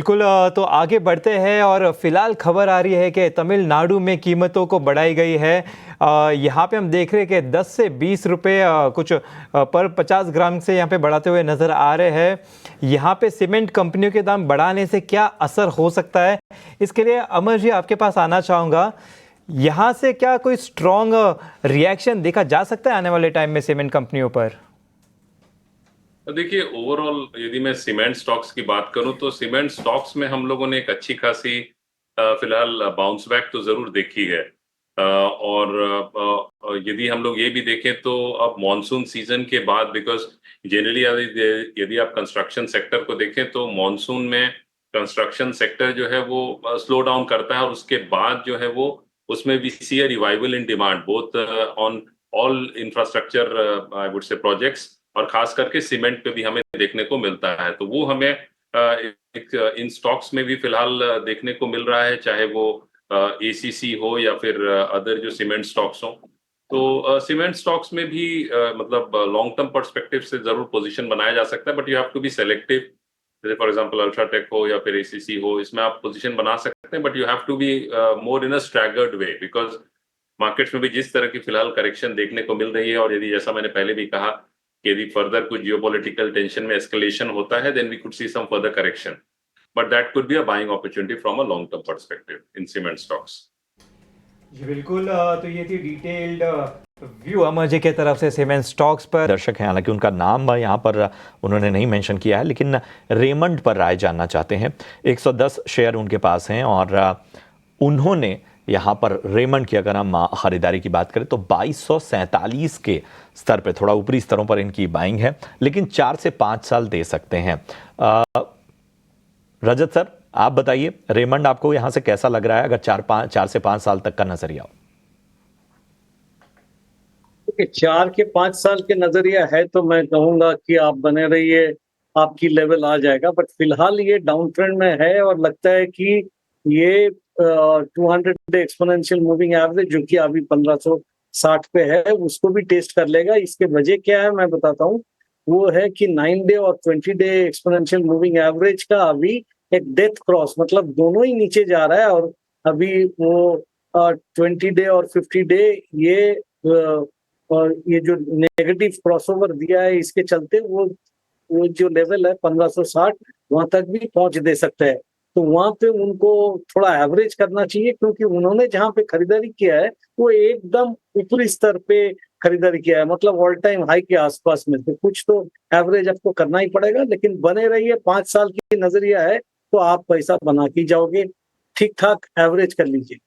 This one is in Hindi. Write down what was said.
बिल्कुल। तो आगे बढ़ते हैं और फिलहाल खबर आ रही है कि तमिलनाडु में कीमतों को बढ़ाई गई है। यहाँ पे हम देख रहे हैं कि 10 से 20 रुपए कुछ पर 50 ग्राम से यहाँ पे बढ़ाते हुए नजर आ रहे हैं। यहाँ पे सीमेंट कंपनियों के दाम बढ़ाने से क्या असर हो सकता है, इसके लिए अमर जी आपके पास आना चाहूँगा। यहाँ से क्या कोई स्ट्रॉन्ग रिएक्शन देखा जा सकता है आने वाले टाइम में सीमेंट कंपनियों पर? तो देखिए, ओवरऑल यदि मैं सीमेंट स्टॉक्स की बात करूं तो सीमेंट स्टॉक्स में हम लोगों ने एक अच्छी खासी फिलहाल बाउंस बैक तो जरूर देखी है। और यदि हम लोग ये भी देखें तो अब मॉनसून सीजन के बाद, बिकॉज जनरली यदि आप कंस्ट्रक्शन सेक्टर को देखें तो मॉनसून में कंस्ट्रक्शन सेक्टर जो है वो स्लो डाउन करता है, और उसके बाद जो है वो उसमें we see a revival in demand both on all infrastructure I would say projects, और खास करके सीमेंट पे भी हमें देखने को मिलता है। तो वो हमें एक इन स्टॉक्स में भी फिलहाल देखने को मिल रहा है, चाहे वो एसीसी हो या फिर अदर जो सीमेंट स्टॉक्स हो। तो सीमेंट स्टॉक्स में भी मतलब लॉन्ग टर्म पर्सपेक्टिव से जरूर पोजीशन बनाया जा सकता है, but you have to be selective. जैसे फॉर एग्जांपल अल्ट्राटेक हो या फिर एसीसी हो, इसमें आप पोजीशन बना सकते हैं, but you have to be more in a staggered way, because markets में भी जिस तरह की फिलहाल करेक्शन देखने को मिल रही है, और यदि जैसा मैंने पहले भी कहा कि यदि फर्दर कुछ जियोपॉलिटिकल टेंशन में एस्केलेशन होता है, then we could see some further correction, but that could be a buying opportunity from a long term perspective in cement stocks. जी बिल्कुल। तो ये थी डिटेल्ड व्यू अमर जी के तरफ से सीमेंट स्टॉक्स पर। दर्शक हैं, हालांकि उनका नाम यहाँ पर उन्होंने नहीं मेंशन किया है, लेकिन रेमंड पर राय जानना चाहते हैं। 110 शेयर उनके पास हैं और उन्होंने यहाँ पर रेमंड की अगर हम खरीदारी की बात करें तो 2247 के स्तर पे, थोड़ा ऊपरी स्तरों पर इनकी बाइंग है, लेकिन 4 से 5 साल दे सकते हैं। रजत सर, आप बताइए रेमंड आपको यहां से कैसा लग रहा है, अगर 4 से 5 साल तक का नजरिया हो? देखिए, 4 के 5 साल के नजरिया है तो मैं कहूंगा कि आप बने रहिए, आपकी लेवल आ जाएगा। बट फिलहाल ये डाउन ट्रेंड में है और लगता है कि ये 200 डे एक्सपोनेंशियल मूविंग एवरेज जो कि अभी 1560 पे है, उसको भी टेस्ट कर लेगा। इसके वजह क्या है मैं बताता हूँ। वो है कि 9 डे और 20 डे एक्सपोनेंशियल मूविंग एवरेज का अभी एक डेथ क्रॉस, मतलब दोनों ही नीचे जा रहा है। और अभी वो 20 डे और 50 डे, ये और ये जो नेगेटिव क्रॉसओवर दिया है, इसके चलते वो जो लेवल है 1560, वहां तक भी पहुंच दे सकते हैं। तो वहां पे उनको थोड़ा एवरेज करना चाहिए, क्योंकि उन्होंने जहां पे खरीदारी किया है वो एकदम ऊपरी स्तर पे खरीदारी किया है, मतलब ऑल टाइम हाई के आसपास में। तो कुछ तो एवरेज आपको करना ही पड़ेगा, लेकिन बने रहिए। 5 साल की नजरिया है तो आप पैसा बना के जाओगे। ठीक ठाक एवरेज कर लीजिए।